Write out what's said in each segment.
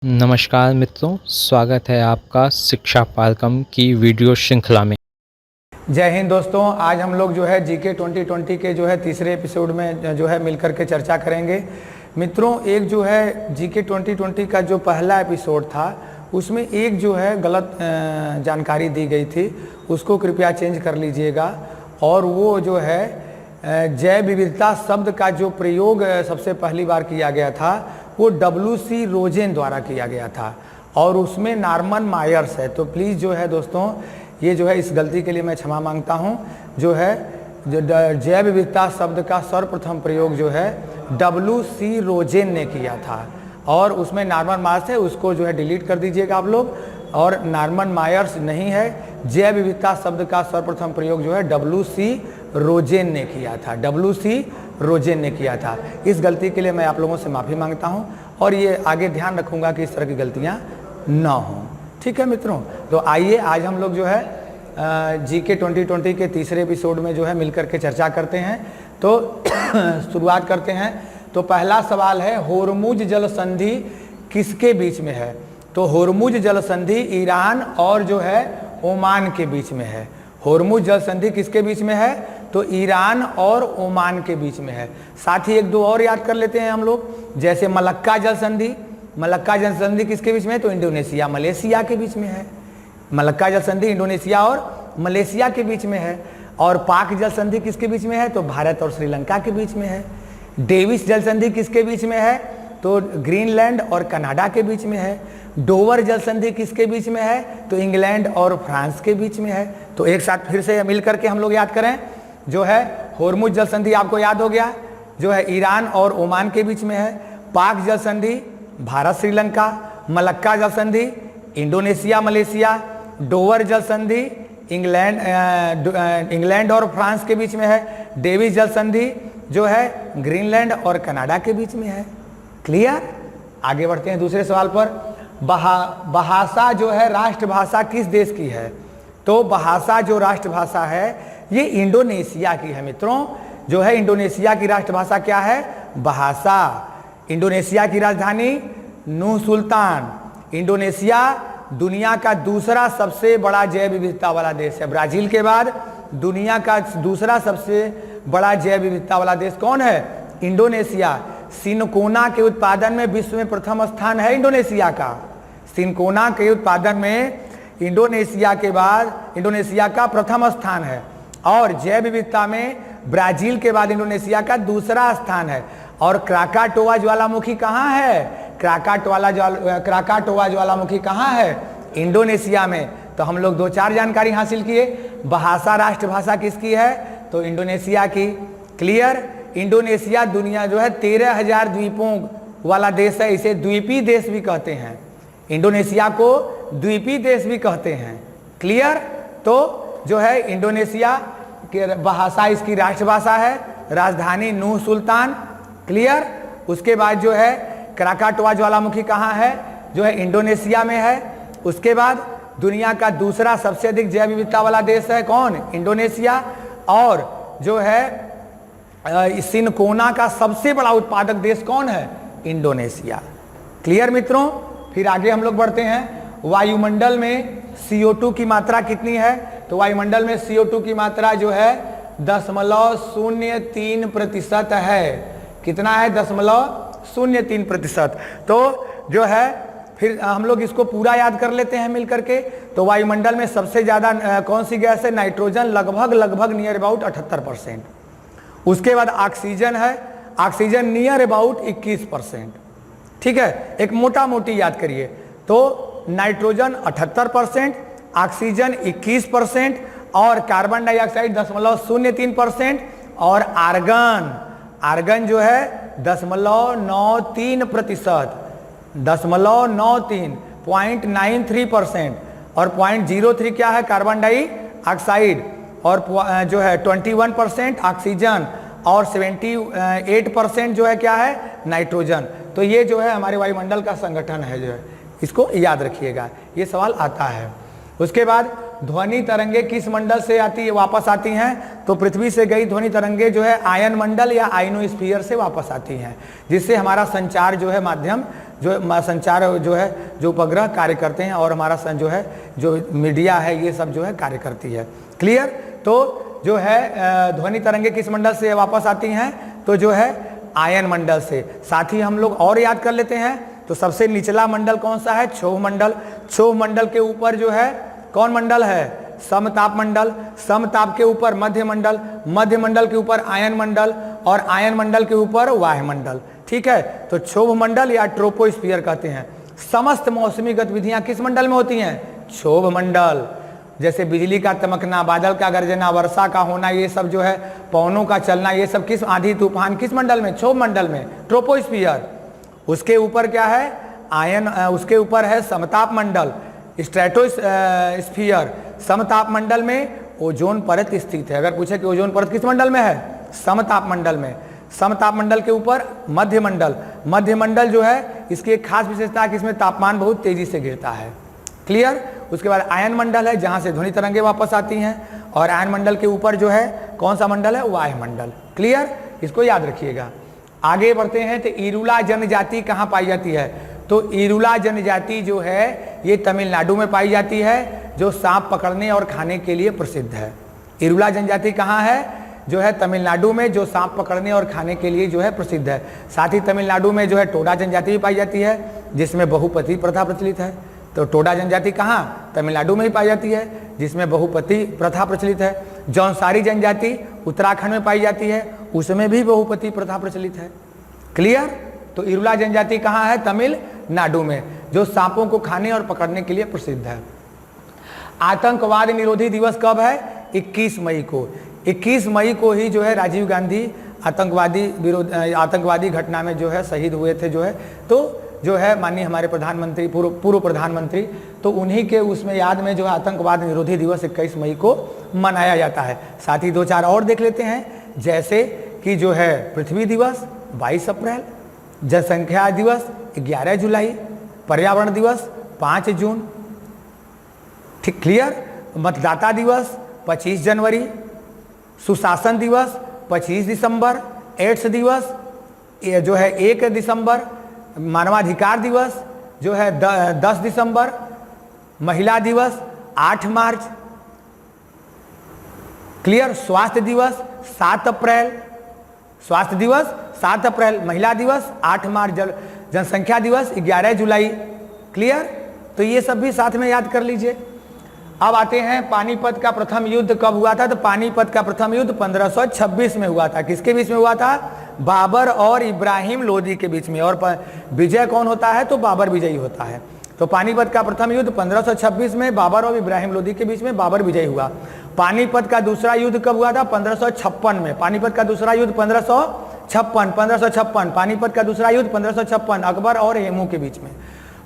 नमस्कार मित्रों, स्वागत है आपका शिक्षा पालकम की वीडियो श्रृंखला में। जय हिंद दोस्तों। आज हम लोग जो है जीके 2020 के जो है तीसरे एपिसोड में जो है मिलकर के चर्चा करेंगे। मित्रों, एक जो है जीके 2020 का जो पहला एपिसोड था उसमें एक जो है गलत जानकारी दी गई थी, उसको कृपया चेंज कर लीजिएगा। और वो जो है जैव विविधता शब्द का जो प्रयोग सबसे पहली बार किया गया था वो WC रोजेन द्वारा किया गया था और उसमें नॉर्मन मायर्स है। तो प्लीज़ जो है दोस्तों, ये जो है इस गलती के लिए मैं क्षमा मांगता हूँ। जो है जैव विविधता शब्द का सर्वप्रथम प्रयोग जो है WC रोजेन ने किया था और उसमें नॉर्मन मायर्स है, उसको जो है डिलीट कर दीजिएगा आप लोग। और नॉर्मन मायर्स नहीं है, जैव विविधता शब्द का सर्वप्रथम प्रयोग जो है WC रोजेन ने किया था, WC रोजेन ने किया था। इस गलती के लिए मैं आप लोगों से माफ़ी मांगता हूं और ये आगे ध्यान रखूंगा कि इस तरह की गलतियां ना हों। ठीक है मित्रों, तो आइए आज हम लोग जो है जीके 2020 के तीसरे एपिसोड में जो है मिलकर के चर्चा करते हैं। तो शुरुआत करते हैं। तो पहला सवाल है, होर्मुज जल संधि किसके बीच में है? तो होर्मुज जल संधि ईरान और जो है ओमान के बीच में है। होर्मुज जल संधि किसके बीच में है? तो ईरान और ओमान के बीच में है। साथ ही एक दो और याद कर लेते हैं हम लोग, जैसे मलक्का जल संधि। मलक्का जल संधि किसके बीच में है? तो इंडोनेशिया मलेशिया के बीच में है। मलक्का जल संधि इंडोनेशिया और मलेशिया के बीच में है। और पाक जल संधि किसके बीच में है? तो भारत और श्रीलंका के बीच में है। डेविस जल संधि किसके बीच में है? तो ग्रीनलैंड और कनाडा के बीच में है। डोवर जल संधि किसके बीच में है? तो इंग्लैंड और फ्रांस के बीच में है। तो एक साथ फिर से मिलकर के हम लोग याद करें। जो है होर्मुज जल संधि आपको याद हो गया, जो है ईरान और ओमान के बीच में है। पाक जल संधि भारत श्रीलंका। मलक्का जल संधि इंडोनेशिया मलेशिया। डोवर जल संधि इंग्लैंड और फ्रांस के बीच में है। डेविस जल संधि जो है ग्रीनलैंड और कनाडा के बीच में है। क्लियर? आगे बढ़ते हैं दूसरे सवाल पर। बहासा जो है राष्ट्रभाषा किस देश की है? तो बहासा जो राष्ट्रभाषा है ये इंडोनेशिया की है। मित्रों, जो है इंडोनेशिया की राष्ट्रभाषा क्या है? बहासा। इंडोनेशिया की राजधानी नूर सुल्तान। इंडोनेशिया दुनिया का दूसरा सबसे बड़ा जैव विविधता वाला देश है। ब्राजील के बाद दुनिया का दूसरा सबसे बड़ा जैव विविधता वाला देश कौन है? इंडोनेशिया। सिनकोना के उत्पादन में विश्व में प्रथम स्थान है इंडोनेशिया का। सिनकोना के उत्पादन में इंडोनेशिया के बाद इंडोनेशिया का प्रथम स्थान है और जैव विविधता में ब्राजील के बाद इंडोनेशिया का दूसरा स्थान है। और क्राकाटोआ ज्वालामुखी कहाँ है? क्राकाटोआ ज्वालामुखी कहाँ है? इंडोनेशिया में। तो हम लोग दो चार जानकारी हासिल किए। बहासा राष्ट्रभाषा किसकी है? तो इंडोनेशिया की। क्लियर? इंडोनेशिया दुनिया जो है 13,000 द्वीपों वाला देश है, इसे द्वीपीय देश भी कहते हैं। इंडोनेशिया को द्वीपीय देश भी कहते हैं। क्लियर? तो जो है इंडोनेशिया के भाषा इसकी राष्ट्रभाषा है, राजधानी नूर सुल्तान। क्लियर? उसके बाद जो है क्राकाटोआ ज्वालामुखी कहाँ है? जो है इंडोनेशिया में है। उसके बाद दुनिया का दूसरा सबसे अधिक जैव विविधता वाला देश है कौन? इंडोनेशिया। और जो है सिनकोना का सबसे बड़ा उत्पादक देश कौन है? इंडोनेशिया। क्लियर मित्रों? फिर आगे हम लोग बढ़ते हैं। वायुमंडल में CO2 की मात्रा कितनी है? तो वायुमंडल में CO2 की मात्रा जो है 0.03% है। कितना है? 0.03%। तो जो है फिर हम लोग इसको पूरा याद कर लेते हैं मिलकर के। तो वायुमंडल में सबसे ज़्यादा कौन सी गैस है? नाइट्रोजन, लगभग नियर अबाउट 78%। उसके बाद ऑक्सीजन है, ऑक्सीजन नियर अबाउट 21%। ठीक है, एक मोटा मोटी याद करिए। तो नाइट्रोजन 78%, ऑक्सीजन 21% और कार्बन डाइऑक्साइड 0.03% और आर्गन जो है 0.93%, 0.93% और 0.03 क्या है? Carbon dioxide. और जो है 21% ऑक्सीजन और 78% जो है क्या है? नाइट्रोजन। तो ये जो है हमारे वायुमंडल का संगठन है, जो है इसको याद रखिएगा, ये सवाल आता है। उसके बाद ध्वनि तरंगे किस मंडल से वापस आती हैं? तो पृथ्वी से गई ध्वनि तरंगे जो है आयन मंडल या आयनोस्फीयर से वापस आती हैं, जिससे हमारा संचार जो है माध्यम संचार जो है जो उपग्रह कार्य करते हैं और हमारा जो है जो मीडिया है ये सब जो है कार्य करती है। क्लियर। तो जो है ध्वनि तरंगे किस मंडल से वापस आती हैं, तो जो है आयन मंडल से। साथ ही हम लोग और याद कर लेते हैं, तो सबसे निचला मंडल कौन सा है, क्षोभ मंडल। क्षोभ मंडल के ऊपर जो है कौन मंडल है, समताप मंडल। समताप के ऊपर मध्य मंडल, मध्य मंडल के ऊपर आयन मंडल और आयन मंडल के ऊपर वायुमंडल। ठीक है, तो क्षोभ मंडल या ट्रोपोस्फियर कहते हैं। समस्त मौसमी गतिविधियां किस मंडल में होती हैं, क्षोभ मंडल। जैसे बिजली का चमकना, बादल का गरजना, वर्षा का होना, ये सब जो है पवनों का चलना, ये सब किस, आंधी तूफान किस मंडल में, क्षोभ मंडल में, ट्रोपोस्फियर। उसके ऊपर क्या है, आयन, उसके ऊपर है समताप मंडल, स्ट्रेटोस्फियर। समताप मंडल में ओजोन परत स्थित है। अगर पूछे कि ओजोन परत किस मंडल में है, समताप मंडल में। समताप मंडल के ऊपर मध्य मंडल। मध्य मंडल जो है इसकी एक खास विशेषता है कि इसमें तापमान बहुत तेजी से गिरता है। क्लियर। उसके बाद आयन मंडल है जहां से ध्वनि तरंगे वापस आती हैं, और आयन मंडल के ऊपर जो है कौन सा मंडल है, वायुमंडल। क्लियर, इसको याद रखिएगा। आगे बढ़ते हैं, तो इरुला जनजाति कहाँ पाई जाती है, तो इरुला जनजाति जो है ये तमिलनाडु में पाई जाती है, जो सांप पकड़ने और खाने के लिए प्रसिद्ध है। इरुला जनजाति कहाँ है, जो है तमिलनाडु में, जो सांप पकड़ने और खाने के लिए जो है प्रसिद्ध है। साथ ही तमिलनाडु में जो है टोडा जनजाति भी पाई जाती है, जिसमें बहुपति प्रथा प्रचलित है। तो टोडा जनजाति कहाँ, तमिलनाडु में ही पाई जाती है, जिसमें बहुपति प्रथा प्रचलित है। जौनसारी जनजाति उत्तराखंड में पाई जाती है, उसमें भी बहुपति प्रथा प्रचलित है। क्लियर। तो इरुला जनजाति कहाँ है, तमिलनाडु में, जो सांपों को खाने और पकड़ने के लिए प्रसिद्ध है। आतंकवाद निरोधी दिवस कब है, 21 मई को। 21 मई को ही जो है राजीव गांधी आतंकवादी घटना में जो है शहीद हुए थे जो है, तो जो है माननीय हमारे प्रधानमंत्री, पूर्व प्रधानमंत्री, तो उन्हीं के उसमें याद में जो है आतंकवाद निरोधी दिवस 21 मई को मनाया जाता है। साथ ही 2-4 और देख लेते हैं, जैसे कि जो है पृथ्वी दिवस 22 अप्रैल, जनसंख्या दिवस 11 जुलाई, पर्यावरण दिवस 5 जून। ठीक, क्लियर। मतदाता दिवस 25 जनवरी, सुशासन दिवस 25 दिसंबर, एड्स दिवस ये जो है 1 दिसंबर, मानवाधिकार दिवस जो है 10 दिसंबर, महिला दिवस 8 मार्च। क्लियर। स्वास्थ्य दिवस 7 अप्रैल, स्वास्थ्य दिवस 7 अप्रैल, महिला दिवस 8 मार्च, जनसंख्या दिवस 11 जुलाई। क्लियर। तो ये सब भी साथ में याद कर लीजिए। अब आते हैं पानीपत का प्रथम युद्ध कब हुआ था, तो पानीपत का प्रथम युद्ध 1526 में हुआ था। किसके बीच में हुआ था, बाबर और इब्राहिम लोदी के बीच में। और विजय कौन होता है, तो बाबर विजयी होता है। तो पानीपत का प्रथम युद्ध 1526 में बाबर और इब्राहिम लोदी के बीच में बाबर विजयी हुआ। पानीपत का दूसरा युद्ध कब हुआ था, 1556 में। पानीपत का दूसरा युद्ध 1556, पानीपत का दूसरा युद्ध 1556, अकबर और हेमू के बीच में।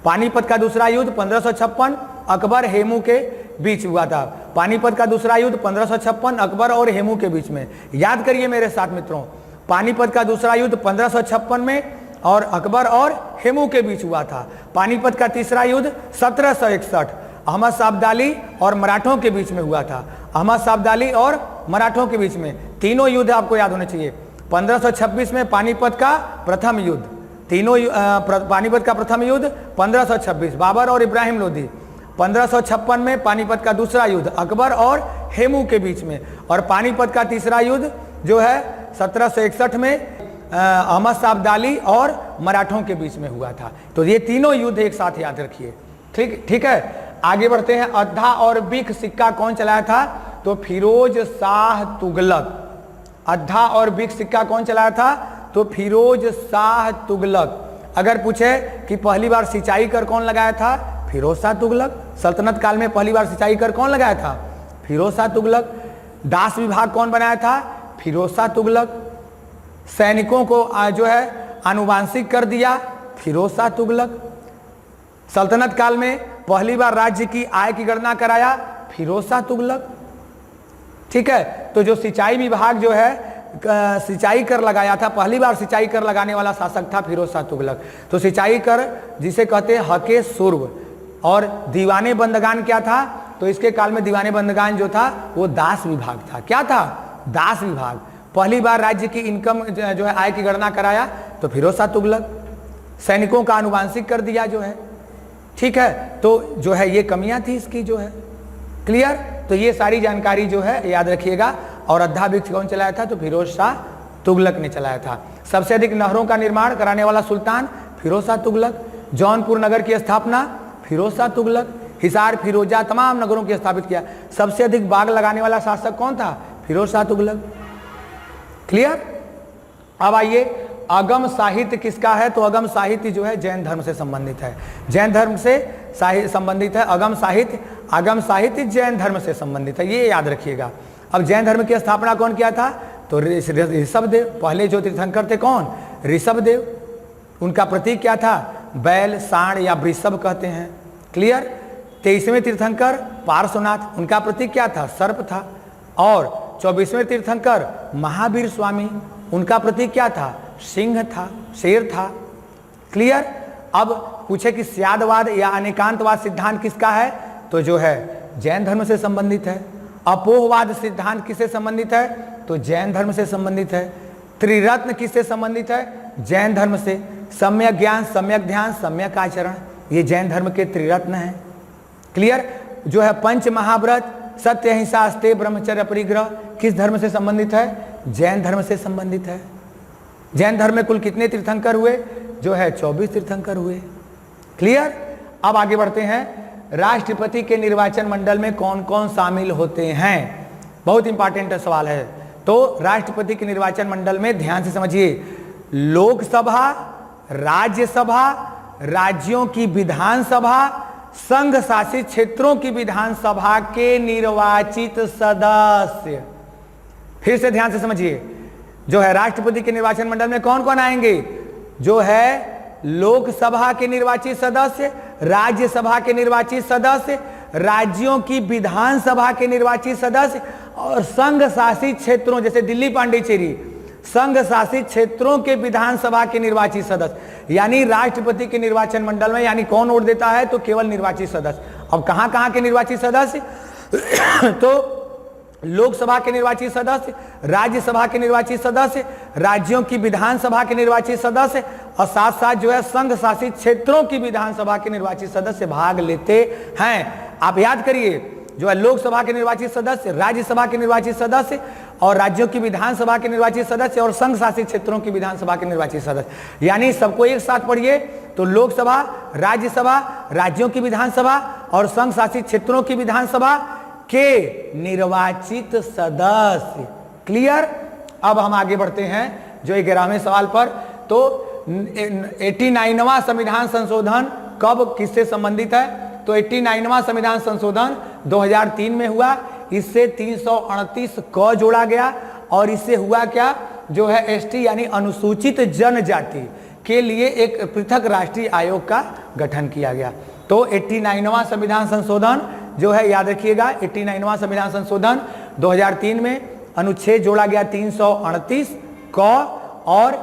पानीपत का दूसरा युद्ध 1556 अकबर हेमू के बीच हुआ था। पानीपत का दूसरा युद्ध 1556 अकबर और हेमू के बीच में। याद करिए मेरे साथ मित्रों, पानीपत का दूसरा युद्ध 1556 में और अकबर और हेमू के बीच हुआ था। पानीपत का तीसरा युद्ध 1761 अहमद शाह अब्दाली और मराठों के बीच में हुआ था। अहमद शाह अब्दाली और मराठों के बीच में तीनों युद्ध आपको याद होने चाहिए। 1526 में पानीपत का प्रथम युद्ध, पानीपत का प्रथम युद्ध 1526 बाबर और इब्राहिम लोदी। 1556 में पानीपत का दूसरा युद्ध अकबर और हेमू के बीच में। और पानीपत का तीसरा युद्ध जो है 1761 में अहमद शाह अब्दाली और मराठों के बीच में हुआ था। तो ये तीनों युद्ध एक साथ याद रखिए। ठीक है। आगे बढ़ते हैं। अद्धा और बिक सिक्का कौन चलाया था, तो फिरोज शाह तुगलक। अद्धा और बिक सिक्का कौन चलाया था, तो फिरोज शाह तुगलक। अगर पूछे कि पहली बार सिंचाई कर कौन लगाया था, फिरोज शाह तुगलक। सल्तनत काल में पहली बार सिंचाई कर कौन लगाया था, फिरोज शाह तुगलक। दास विभाग कौन बनाया था, फिरोज शाह तुगलक। सैनिकों को जो है आनुवांशिक कर दिया, फिरोज शाह तुगलक। सल्तनत काल में पहली बार राज्य की आय की गणना कराया, फिरोज शाह तुगलक। ठीक है। तो जो सिंचाई विभाग जो है सिंचाई कर लगाया था, पहली बार सिंचाई कर लगाने वाला शासक था फिरोज शाह तुगलक। तो सिंचाई कर जिसे कहते हैं हके सुर्व। और दीवाने बंदगान क्या था, तो इसके काल में दीवाने बंदगान जो था वो दास विभाग था। क्या था, दास विभाग। पहली बार राज्य की इनकम जो है आय की गणना कराया, तो फिरोज शाह तुगलक। सैनिकों का आनुवांशिक कर दिया जो है, ठीक है। तो जो है ये कमियां थी इसकी जो है, क्लियर। तो ये सारी जानकारी जो है याद रखिएगा। और अद्धावृक्ष कौन चलाया था? तो फिरोज शाह तुगलक ने चलाया था। सबसे अधिक नहरों का निर्माण कराने वाला सुल्तान फिरोज शाह तुगलक। जौनपुर नगर की स्थापना फिरोज शाह तुगलक। हिसार, फिरोजा तमाम नगरों की स्थापित किया। सबसे अधिक बाग लगाने वाला शासक कौन था? फिरोज शाह तुगलक, क्लियर। अब आइए, अगम साहित्य किसका है? तो अगम साहित्य जो है जैन धर्म से संबंधित है, जैन धर्म से संबंधित है। अगम साहित्य जैन धर्म से संबंधित है, ये याद रखिएगा। अब जैन धर्म की स्थापना कौन किया था? तो ऋषभदेव। पहले जो तीर्थंकर थे कौन? ऋषभदेव। उनका प्रतीक क्या था? बैल, सांड या वृषभ कहते हैं, क्लियर। 23वें तीर्थंकर पार्श्वनाथ, उनका प्रतीक क्या था? सर्प था। और 24वें तीर्थंकर महावीर स्वामी, उनका प्रतीक क्या था? सिंह था, शेर था, क्लियर। अब पूछे कि स्यादवाद या अनेकांतवाद सिद्धांत किसका है? तो जो है जैन धर्म से संबंधित है। अपोहवाद सिद्धांत किससे संबंधित है? तो जैन धर्म से संबंधित है। त्रिरत्न किससे संबंधित है? जैन धर्म से। सम्यक ज्ञान, सम्यक ध्यान, सम्यक आचरण, ये जैन धर्म के त्रिरत्न हैं, क्लियर। जो है पंच महाव्रत, सत्य, अहिंसा, अस्तेय, ब्रह्मचर्य, परिग्रह, किस धर्म से संबंधित है? जैन धर्म से संबंधित है। जैन धर्म में कुल कितने तीर्थंकर हुए? जो है 24 तीर्थंकर हुए, क्लियर। अब आगे बढ़ते हैं। राष्ट्रपति के निर्वाचन मंडल में कौन कौन शामिल होते हैं? बहुत इंपॉर्टेंट सवाल है। तो राष्ट्रपति के निर्वाचन मंडल में ध्यान से समझिए, लोकसभा, राज्यसभा, राज्यों की विधानसभा, संघ शासित क्षेत्रों की विधानसभा के निर्वाचित सदस्य। फिर से ध्यान से समझिए, जो है राष्ट्रपति के निर्वाचन मंडल में कौन कौन आएंगे? जो है लोकसभा के निर्वाचित सदस्य, राज्यसभा के निर्वाचित सदस्य, राज्यों की विधानसभा के निर्वाचित सदस्य और संघ शासित क्षेत्रों जैसे दिल्ली, पांडिचेरी, संघ शासित क्षेत्रों के विधानसभा के निर्वाचित सदस्य। यानी राष्ट्रपति के निर्वाचन मंडल में यानी कौन वोट देता है? तो केवल निर्वाचित सदस्य। अब कहां कहां के निर्वाचित सदस्य? तो लोकसभा के निर्वाचित सदस्य, राज्यसभा के निर्वाचित सदस्य, राज्यों की विधानसभा के निर्वाचित सदस्य और साथ साथ जो है संघ शासित क्षेत्रों की विधानसभा के निर्वाचित सदस्य भाग लेते हैं। आप याद करिए, जो है लोकसभा के निर्वाचित सदस्य, राज्यसभा के निर्वाचित सदस्य और राज्यों की विधानसभा के निर्वाचित सदस्य और संघ शासित क्षेत्रों की विधानसभा के निर्वाचित सदस्य। यानी सबको एक साथ पढ़िए तो लोकसभा, राज्यसभा, राज्यों की विधानसभा और संघ शासित क्षेत्रों की विधानसभा के निर्वाचित सदस्य, क्लियर। अब हम आगे बढ़ते हैं जो 11वें सवाल पर। तो 89वां संविधान संशोधन कब किससे संबंधित है? तो 89वां संविधान संशोधन 2003 में हुआ। इससे 338 क जोड़ा गया और इससे हुआ क्या? जो है एसटी यानी अनुसूचित जनजाति के लिए एक पृथक राष्ट्रीय आयोग का गठन किया गया। तो 89वां संविधान संशोधन जो है याद रखिएगा, 89वां संविधान संशोधन 2003 में अनुच्छेद जोड़ा गया 338 क और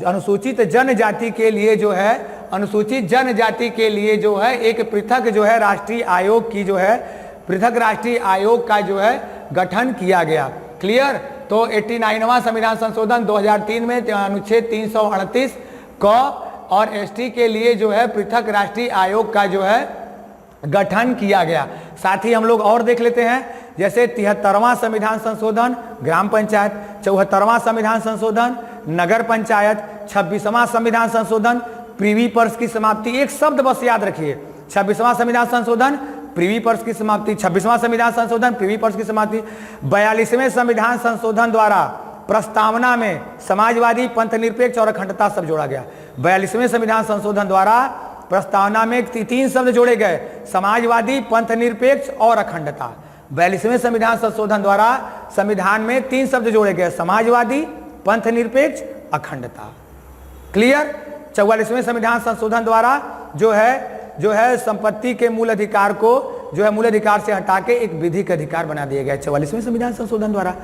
अनुसूचित जनजाति के लिए जो है अनुसूचित जनजाति के लिए जो है एक पृथक जो है राष्ट्रीय आयोग की जो है पृथक राष्ट्रीय आयोग का जो है गठन किया गया, क्लियर। तो 89वां संविधान संशोधन 2003 में अनुच्छेद 338 क और एसटी के लिए जो है पृथक राष्ट्रीय आयोग का जो है गठन किया गया। साथ ही हम लोग और देख लेते हैं, जैसे 73वां संविधान संशोधन ग्राम पंचायत, 74वां संविधान संशोधन नगर पंचायत, 26वां संविधान संशोधन प्रीवी पर्स की समाप्ति। एक शब्द बस याद रखिए, 26वां संविधान संशोधन प्रीवी पर्स की समाप्ति, 26वां संविधान संशोधन प्रीवी पर्स की समाप्ति। 42वें संविधान संशोधन द्वारा प्रस्तावना में समाजवादी, पंथ निरपेक्ष और अखंडता सब जोड़ा गया। 42वें संविधान संशोधन द्वारा प्रस्तावना में 3 शब्द जोड़े गए, समाजवादी, पंथ निरपेक्ष और अखंडता। 42वें संविधान संशोधन द्वारा संविधान में 3 शब्द जोड़े गए, समाजवादी, पंथ निरपेक्ष, अखंडता, क्लियर। 44वें संविधान संशोधन द्वारा जो है संपत्ति के मूल अधिकार को जो है मूल अधिकार से हटा के एक विधिक अधिकार बना दिया गया 44वें संविधान संशोधन द्वारा।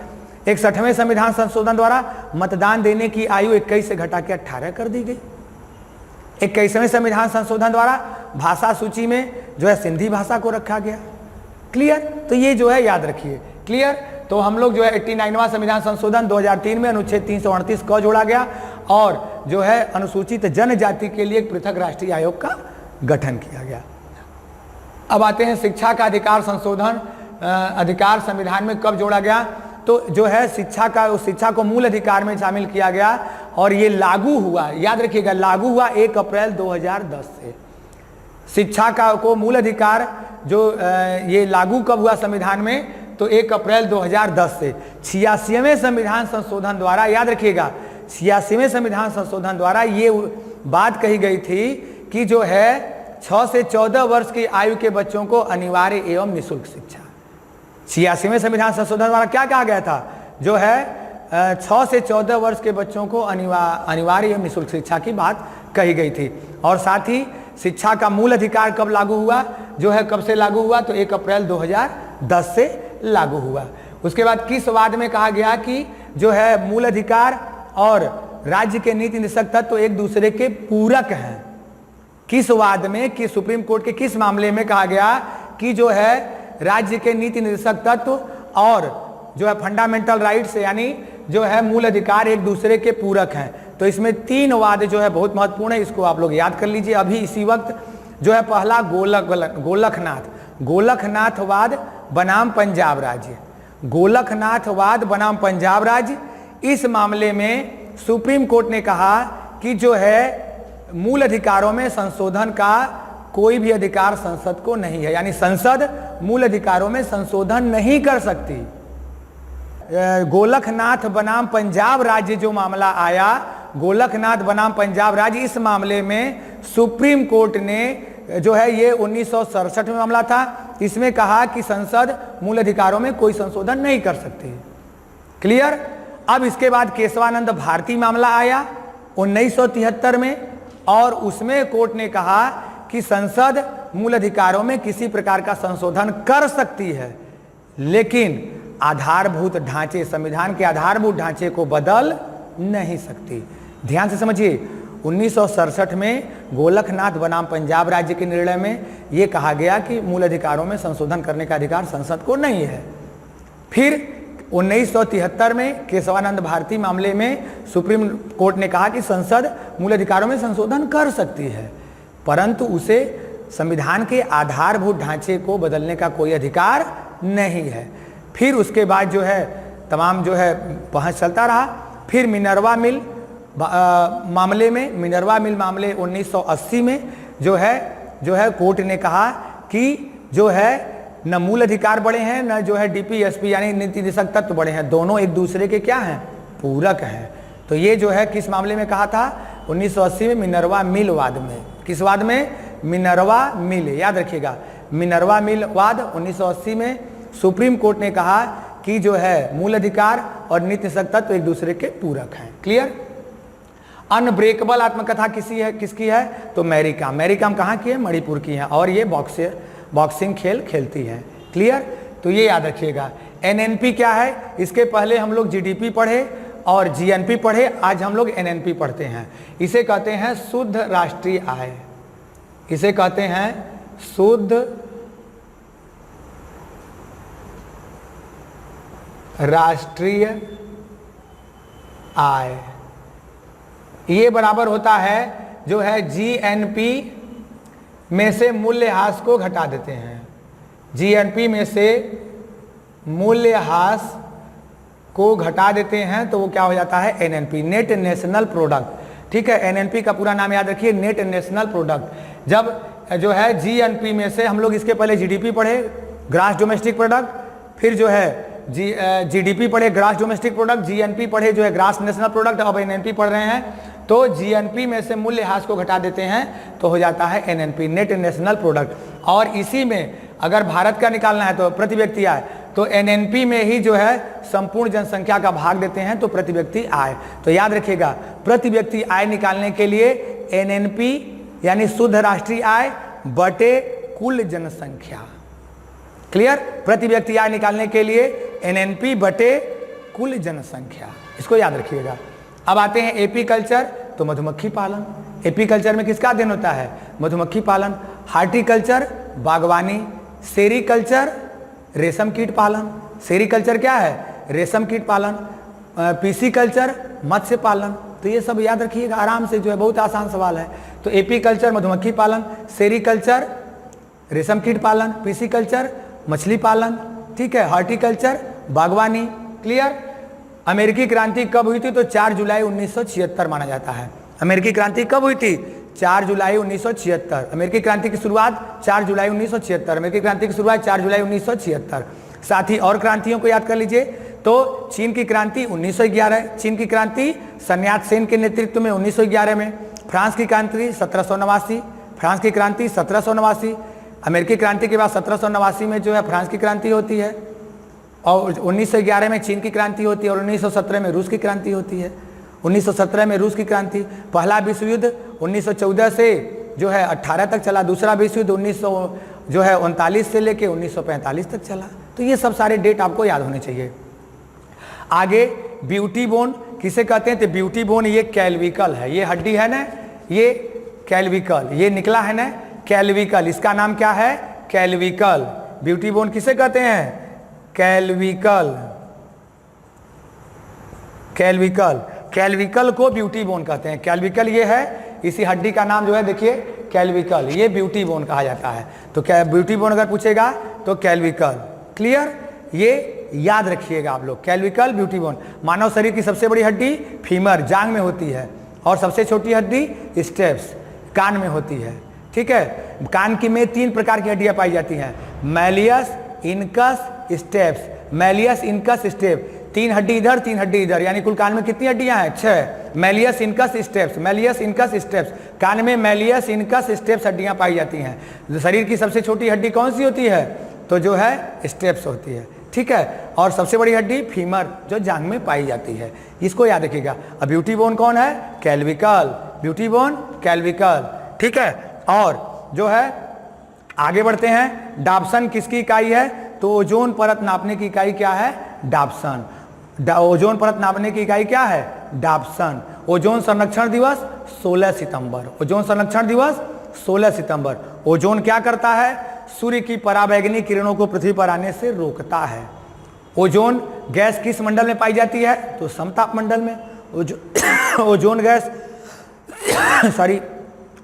61वें संविधान संशोधन द्वारा मतदान देने की आयु 21 से घटा के 18 कर दी गई। 21वें संविधान संशोधन द्वारा भाषा सूची में जो है सिंधी भाषा को रखा गया, क्लियर। तो ये जो है याद रखिए, क्लियर। तो हम लोग जो है 89वां संविधान संशोधन 2003 में अनुच्छेद 338 क जोड़ा गया और जो है अनुसूचित जनजाति के लिए एक पृथक राष्ट्रीय आयोग का गठन किया गया। अब आते हैं शिक्षा का अधिकार संशोधन अधिकार संविधान में कब जोड़ा गया। तो जो है शिक्षा को मूल अधिकार में शामिल किया गया और ये लागू हुआ, याद रखिएगा, लागू हुआ 1 अप्रैल 2010 से। शिक्षा को मूल अधिकार जो ये लागू कब हुआ संविधान में, तो 1 अप्रैल 2010 से। 86वें संविधान संशोधन द्वारा, याद रखिएगा, 86वें संविधान संशोधन द्वारा ये बात कही गई थी कि जो है 6 से 14 वर्ष की आयु के बच्चों को अनिवार्य एवं निःशुल्क शिक्षा। 86वें संविधान संशोधन द्वारा क्या कहा गया था, जो है 6 से 14 वर्ष के बच्चों को अनिवार्य एवं निःशुल्क शिक्षा की बात कही गई थी। और साथ ही शिक्षा का मूल अधिकार कब लागू हुआ, जो है कब से लागू हुआ, तो 1 अप्रैल 2010 से लागू हुआ। उसके बाद किस वाद में कहा गया कि जो है मूल अधिकार और राज्य के नीति निषेधक तत्व एक दूसरे के पूरक हैं। किस वाद में, कि सुप्रीम कोर्ट के किस मामले में कहा गया कि जो है राज्य के नीति निर्देशक तत्व और जो है फंडामेंटल राइट्स यानी जो है मूल अधिकार एक दूसरे के पूरक हैं। तो इसमें 3 वाद जो है बहुत महत्वपूर्ण है, इसको आप लोग याद कर लीजिए। अभी इसी वक्त जो है पहला गोलखनाथवाद बनाम पंजाब राज्य, गोलखनाथवाद बनाम पंजाब राज्य। इस मामले में सुप्रीम कोर्ट ने कहा कि जो है मूल अधिकारों में संशोधन का कोई भी अधिकार संसद को नहीं है, यानी संसद मूल अधिकारों में संशोधन नहीं कर सकती। गोलखनाथ बनाम पंजाब राज्य जो मामला आया, गोलखनाथ बनाम पंजाब राज्य, इस मामले में सुप्रीम कोर्ट ने जो है ये 1967 में मामला था, इसमें कहा कि संसद मूल अधिकारों में कोई संशोधन नहीं कर सकती। क्लियर। अब इसके बाद केशवानंद भारती मामला आया 1973 में और उसमें कोर्ट ने कहा कि संसद मूल अधिकारों में किसी प्रकार का संशोधन कर सकती है, लेकिन आधारभूत ढांचे, संविधान के आधारभूत ढांचे को बदल नहीं सकती। ध्यान से समझिए, 1967 में गोलखनाथ बनाम पंजाब राज्य के निर्णय में यह कहा गया कि मूल अधिकारों में संशोधन करने का अधिकार संसद को नहीं है। फिर 1973 में केशवानंद भारती मामले में सुप्रीम कोर्ट ने कहा कि संसद मूल अधिकारों में संशोधन कर सकती है, परंतु उसे संविधान के आधारभूत ढांचे को बदलने का कोई अधिकार नहीं है। फिर उसके बाद जो है तमाम जो है बहस चलता रहा। फिर मिनर्वा मिल मामले में, मिनर्वा मिल मामले 1980 में जो है कोर्ट ने कहा कि जो है न मूल अधिकार बड़े हैं, न जो है डीपीएसपी यानी नीति निषेधक तत्व बड़े हैं, दोनों एक दूसरे के क्या हैं, पूरक हैं। तो ये जो है किस मामले में कहा था, 1980 में मिनर्वा मिल वाद में। किस वाद में, मिनर्वा मिल, याद रखिएगा, मिनर्वा मिल वाद 1980 में सुप्रीम कोर्ट ने कहा कि जो है मूल अधिकार और नीति निषेधक तत्व एक दूसरे के पूरक हैं। क्लियर। अनब्रेकेबल आत्मकथा किसकी है, तो मैरी कॉम। मैरी कॉम कहाँ की है, मणिपुर की है और ये बॉक्सिंग खेल खेलती है। क्लियर। तो ये याद रखिएगा। एनएनपी क्या है, इसके पहले हम लोग जीडीपी पढ़े और जीएनपी पढ़े, आज हम लोग एनएनपी पढ़ते हैं। इसे कहते हैं शुद्ध राष्ट्रीय आय, इसे कहते हैं शुद्ध राष्ट्रीय आय। ये बराबर होता है जो है जीएनपी में से मूल्यह्रास को घटा देते हैं, जीएनपी में से मूल्यह्रास को घटा देते हैं तो वो क्या हो जाता है, एनएनपी, नेट नेशनल प्रोडक्ट। ठीक है, एनएनपी का पूरा नाम याद रखिए, नेट नेशनल प्रोडक्ट। जब जो है जीएनपी में से हम लोग इसके पहले जीडीपी पढ़े, ग्रास डोमेस्टिक प्रोडक्ट, फिर जो है जीडीपी पढ़े, ग्रास डोमेस्टिक प्रोडक्ट, जीएनपी पढ़े जो है ग्रास नेशनल प्रोडक्ट, अब एनएनपी पढ़ रहे हैं। तो जीएनपी में से मूल्यह्रास को घटा देते हैं तो हो जाता है एनएनपी, नेट नेशनल प्रोडक्ट। और इसी में अगर भारत का निकालना है तो प्रति व्यक्ति आय, तो एनएनपी में ही जो है संपूर्ण जनसंख्या का भाग देते हैं तो प्रति व्यक्ति आय। तो याद रखिएगा, प्रति व्यक्ति आय निकालने के लिए एनएनपी यानी शुद्ध राष्ट्रीय आय बटे कुल जनसंख्या। क्लियर। प्रति व्यक्ति आय निकालने के लिए एनएनपी बटे कुल जनसंख्या, इसको याद रखिएगा। अब आते हैं एपी कल्चर, तो मधुमक्खी पालन। एपी कल्चर में किसका अध्ययन होता है, मधुमक्खी पालन। हार्टिकल्चर बागवानी, सेरीकल्चर रेशम कीट पालन। सेरीकल्चर क्या है, रेशम कीट पालन। पीसी कल्चर मत्स्य पालन। तो ये सब याद रखिएगा आराम से, जो है बहुत आसान सवाल है। तो एपीकल्चर मधुमक्खी पालन, सेरीकल्चर रेशम कीट पालन, पिसिकल्चर मछली पालन, ठीक है, हॉर्टिकल्चर बागवानी। क्लियर। अमेरिकी क्रांति कब हुई थी? तो 4 जुलाई 1976 माना जाता है। अमेरिकी क्रांति कब हुई थी? 4 जुलाई 1976। अमेरिकी क्रांति की शुरुआत 4 जुलाई 1976। अमेरिकी क्रांति की शुरुआत 4 जुलाई 1976। साथ ही और क्रांतियों को याद कर लीजिए। तो चीन की क्रांति 1911, चीन की क्रांति सन यात सेन के नेतृत्व में 1911 में। फ्रांस की क्रांति 1789, फ्रांस की क्रांति 1789। अमेरिकी क्रांति के बाद 1789 में जो है फ्रांस की क्रांति होती है, और 1911 में चीन की क्रांति होती है, और 1917 में रूस की क्रांति होती है। 1917 में रूस की क्रांति। पहला विश्व युद्ध 1914 से जो है 18 तक चला। दूसरा विश्व युद्ध 1939 से लेके 1945 तक चला। तो ये सब सारे डेट आपको याद होने चाहिए। आगे ब्यूटी बोन किसे कहते हैं? तो ब्यूटी बोन ये कैल्विकल है, ये हड्डी है ना, ये कैल्विकल, ये निकला है ना कैल्विकल, इसका नाम क्या है? कैल्विकल। ब्यूटी बोन किसे कहते हैं? कैल्विकल। कैल्विकल, कैल्विकल को ब्यूटी बोन कहते हैं। कैल्विकल ये है, इसी हड्डी का नाम जो है देखिए कैल्विकल, ये ब्यूटी बोन कहा जाता है। तो क्या ब्यूटी बोन अगर पूछेगा तो कैल्विकल। क्लियर। ये याद रखिएगा आप लोग, कैल्विकल ब्यूटी बोन। मानव शरीर की सबसे बड़ी हड्डी फीमर जांग में होती है, और सबसे छोटी हड्डी स्टेप्स कान में होती है। ठीक है। कान की में 3 प्रकार की हड्डियां पाई जाती हैं, malleus, incus, stapes. Malleus, incus, step, 3 हड्डी इधर 3 हड्डी इधर, यानी कुल कान में कितनी हड्डियां हैं? 6। Malleus, incus, stapes, malleus, incus, stapes. कान में मैलियस, इनकस, स्टेप्स हड्डियां पाई जाती हैं। शरीर की सबसे छोटी हड्डी कौन सी होती है? तो जो है स्टेप्स होती है। ठीक है। और सबसे बड़ी हड्डी फीमर जो जांग में पाई जाती है, इसको याद रखिएगा। अब ब्यूटी बोन कौन है? कैल्विकल। Beauty bone clavicle. ठीक है। और जो है आगे बढ़ते हैं। डाप्सन किसकी इकाई है? तो ओजोन परत नापने की इकाई क्या है? डाप्सन। ओजोन परत नापने की इकाई क्या है? डाप्सन। ओजोन संरक्षण दिवस 16 सितंबर। ओजोन संरक्षण दिवस 16 सितंबर। ओजोन क्या करता है? सूर्य की पराबैंगनी किरणों को पृथ्वी पर आने से रोकता है। ओजोन गैस किस मंडल में पाई जाती है? तो समताप मंडल में। ओजोन गैस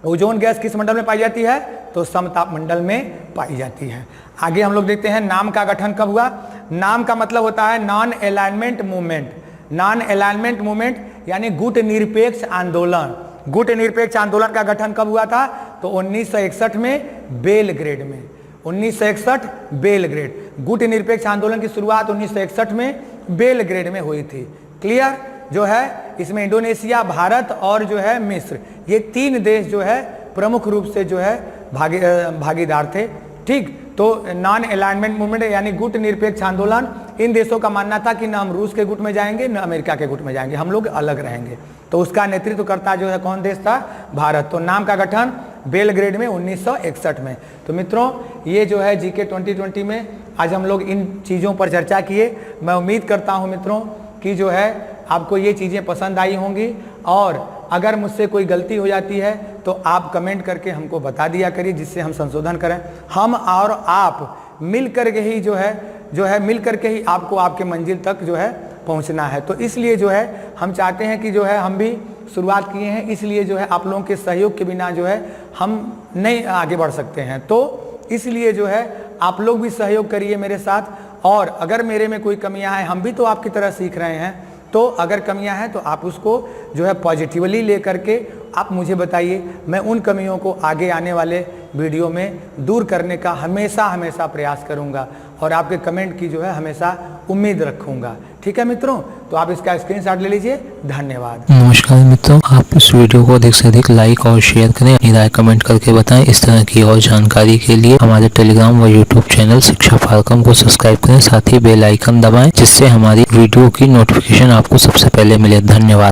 ओजोन गैस किस मंडल में पाई जाती है? तो समताप मंडल में पाई जाती है। आगे हम लोग देखते हैं नाम का गठन कब हुआ। नाम का मतलब होता है non alignment movement. Non alignment movement यानी गुट निरपेक्ष आंदोलन। गुट निरपेक्ष आंदोलन का गठन कब हुआ था? तो 1961 में बेलग्रेड में। 1961 बेलग्रेड। गुट निरपेक्ष आंदोलन की शुरुआत 1961 में बेलग्रेड में हुई थी। क्लियर। जो है इसमें इंडोनेशिया, भारत और जो है मिस्र, ये 3 देश जो है प्रमुख रूप से जो है भागीदार थे। ठीक। तो नॉन अलाइनमेंट मूवमेंट यानी गुट निरपेक्ष आंदोलन, इन देशों का मानना था कि न हम रूस के गुट में जाएंगे न अमेरिका के गुट में जाएंगे, हम लोग अलग रहेंगे। तो उसका नेतृत्व करता जो है कौन देश था? भारत। तो नाम का गठन बेलग्रेड में 1961 में। तो मित्रों ये जो है जीके 2020 में आज हम लोग इन चीज़ों पर चर्चा किए। मैं उम्मीद करता हूँ मित्रों कि जो है आपको ये चीज़ें पसंद आई होंगी, और अगर मुझसे कोई गलती हो जाती है तो आप कमेंट करके हमको बता दिया करिए, जिससे हम संशोधन करें। हम और आप मिल कर के ही जो है मिल कर के ही आपको आपके मंजिल तक जो है पहुंचना है। तो इसलिए जो है हम चाहते हैं कि जो है हम भी शुरुआत किए हैं, इसलिए जो है आप लोगों के सहयोग के बिना जो है हम नहीं आगे बढ़ सकते हैं। तो इसलिए जो है आप लोग भी सहयोग करिए मेरे साथ। और अगर मेरे में कोई कमियां हैं, हम भी तो आपकी तरह सीख रहे हैं, तो अगर कमियां हैं तो आप उसको जो है पॉजिटिवली ले करके आप मुझे बताइए। मैं उन कमियों को आगे आने वाले वीडियो में दूर करने का हमेशा प्रयास करूंगा, और आपके कमेंट की जो है हमेशा उम्मीद रखूंगा। ठीक है मित्रों, तो आप इसका स्क्रीनशॉट ले लीजिए। धन्यवाद। नमस्कार मित्रों, आप इस वीडियो को अधिक से अधिक लाइक और शेयर करें, अपनी राय कमेंट करके बताएं। इस तरह की और जानकारी के लिए हमारे टेलीग्राम व यूट्यूब चैनल शिक्षा फाल्कम को सब्सक्राइब करें, साथ ही बेल आइकन दबाएं, जिससे हमारी वीडियो की नोटिफिकेशन आपको सबसे पहले मिले। धन्यवाद।